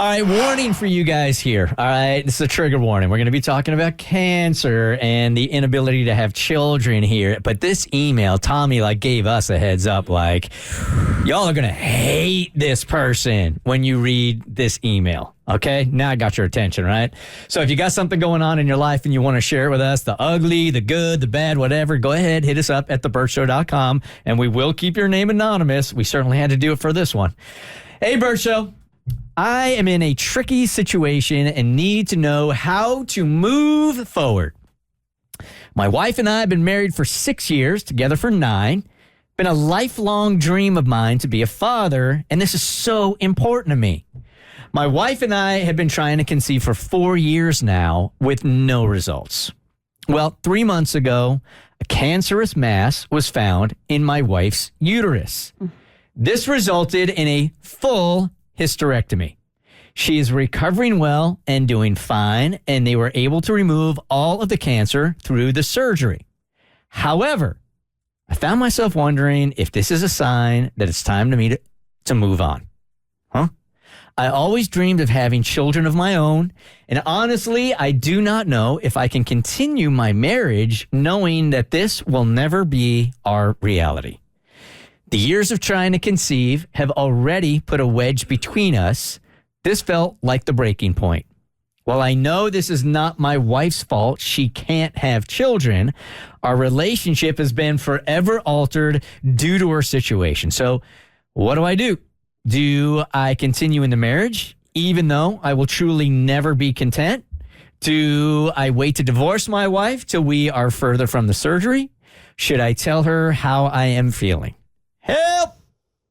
All right, warning for you guys here. All right, this is a trigger warning. We're going to be talking about cancer and the inability to have children here. But this email, Tommy gave us a heads up, y'all are going to hate this person when you read this email. Okay, now I got your attention, right? So if you got something going on in your life and you want to share it with us, the ugly, the good, the bad, whatever, go ahead, hit us up at thebertshow.com, and we will keep your name anonymous. We certainly had to do it for this one. Hey, Bert Show. I am in a tricky situation and need to know how to move forward. My wife and I have been married for 6 years, together for 9. Been a lifelong dream of mine to be a father, and this is so important to me. My wife and I have been trying to conceive for 4 years now with no results. Well, 3 months ago, a cancerous mass was found in my wife's uterus. This resulted in a full hysterectomy. She is recovering well and doing fine, and they were able to remove all of the cancer through the surgery. However, I found myself wondering if this is a sign that it's time to me to move on. I always dreamed of having children of my own, and honestly, I do not know if I can continue my marriage knowing that this will never be our reality. The years of trying to conceive have already put a wedge between us. This felt like the breaking point. While I know this is not my wife's fault, she can't have children, our relationship has been forever altered due to her situation. So what do? Do I continue in the marriage, even though I will truly never be content? Do I wait to divorce my wife till we are further from the surgery? Should I tell her how I am feeling? Help!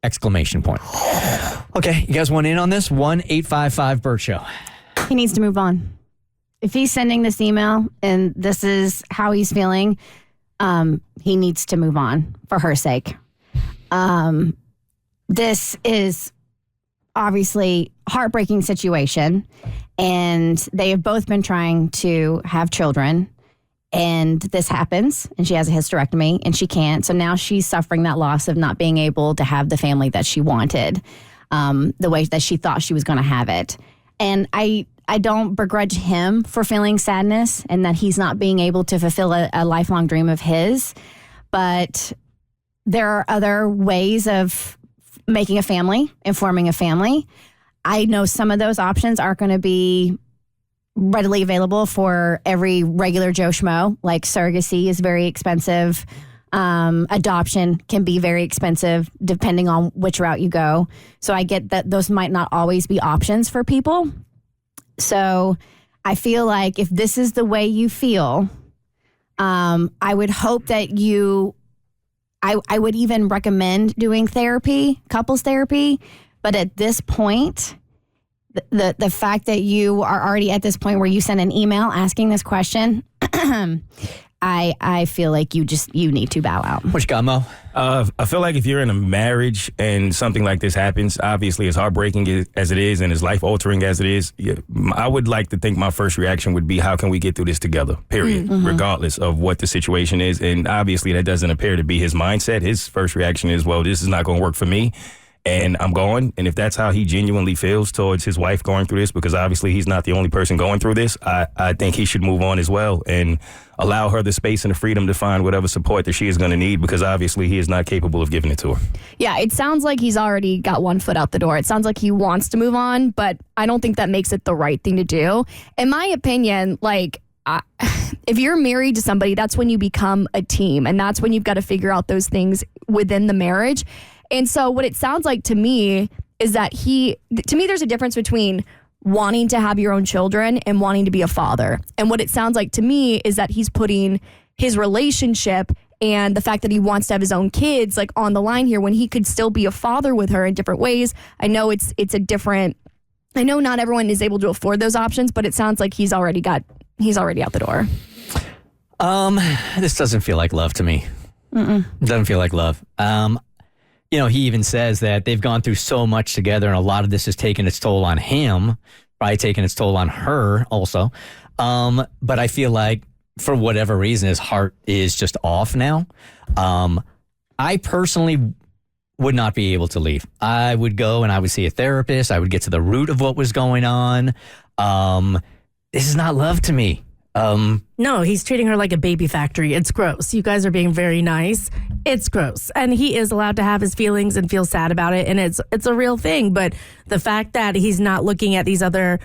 Exclamation point. Okay, you guys want in on this? 1-855-BERT-SHOW. He needs to move on. If he's sending this email and this is how he's feeling, he needs to move on for her sake. This is obviously a heartbreaking situation, and they have both been trying to have children. And this happens, and she has a hysterectomy, and she can't. So now she's suffering that loss of not being able to have the family that she wanted, the way that she thought she was going to have it. And I don't begrudge him for feeling sadness and that he's not being able to fulfill a lifelong dream of his. But there are other ways of making a family and forming a family. I know some of those options aren't going to be readily available for every regular Joe Schmo. Like surrogacy is very expensive. Adoption can be very expensive depending on which route you go. So I get that those might not always be options for people. So I feel like if this is the way you feel, I would hope that I would even recommend doing therapy, couples therapy. But at this point, the fact that you are already at this point where you send an email asking this question, I feel like you need to bow out. What you got, Mo? I feel like if you're in a marriage and something like this happens, obviously as heartbreaking as it is and as life-altering as it is, I would like to think my first reaction would be, how can we get through this together, period, regardless of what the situation is. And obviously that doesn't appear to be his mindset. His first reaction is, well, this is not going to work for me, and I'm going. And if that's how he genuinely feels towards his wife going through this, because obviously he's not the only person going through this, I think he should move on as well and allow her the space and the freedom to find whatever support that she is going to need, because obviously he is not capable of giving it to her. Yeah, it sounds like he's already got one foot out the door. It sounds like he wants to move on, but I don't think that makes it the right thing to do. In my opinion, if you're married to somebody, that's when you become a team, and that's when you've got to figure out those things within the marriage. And so what it sounds like to me is that there's a difference between wanting to have your own children and wanting to be a father. And what it sounds like to me is that he's putting his relationship and the fact that he wants to have his own kids on the line here, when he could still be a father with her in different ways. I know I know not everyone is able to afford those options, but it sounds like he's already out the door. This doesn't feel like love to me. It doesn't feel like love. He even says that they've gone through so much together, and a lot of this has taken its toll on him, probably taken its toll on her also. But I feel like for whatever reason, his heart is just off now. I personally would not be able to leave. I would go and I would see a therapist. I would get to the root of what was going on. This is not love to me. No, he's treating her like a baby factory. It's gross. You guys are being very nice. It's gross. And he is allowed to have his feelings and feel sad about it. And it's a real thing. But the fact that he's not looking at these other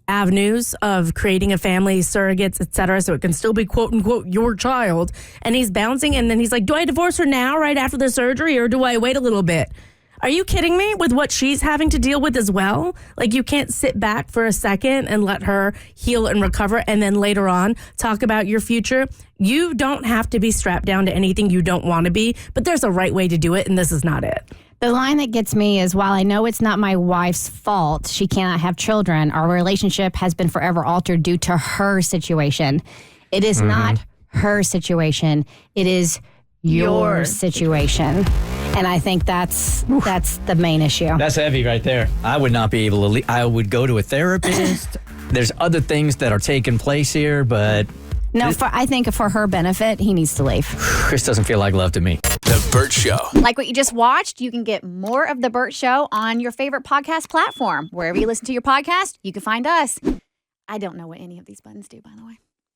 avenues of creating a family, surrogates, etc., so it can still be quote unquote your child, and he's bouncing, and then he's like, do I divorce her now right after the surgery, or do I wait a little bit? Are you kidding me with what she's having to deal with as well? Like, you can't sit back for a second and let her heal and recover and then later on talk about your future. You don't have to be strapped down to anything you don't want to be, but there's a right way to do it, and this is not it. The line that gets me is, while I know it's not my wife's fault she cannot have children, our relationship has been forever altered due to her situation. It is not her situation. It is your situation. And I think that's the main issue. That's heavy right there. I would not be able to leave. I would go to a therapist. There's other things that are taking place here, but... No, I think for her benefit, he needs to leave. This doesn't feel like love to me. The Bert Show. Like what you just watched, you can get more of The Bert Show on your favorite podcast platform. Wherever you listen to your podcast, you can find us. I don't know what any of these buttons do, by the way.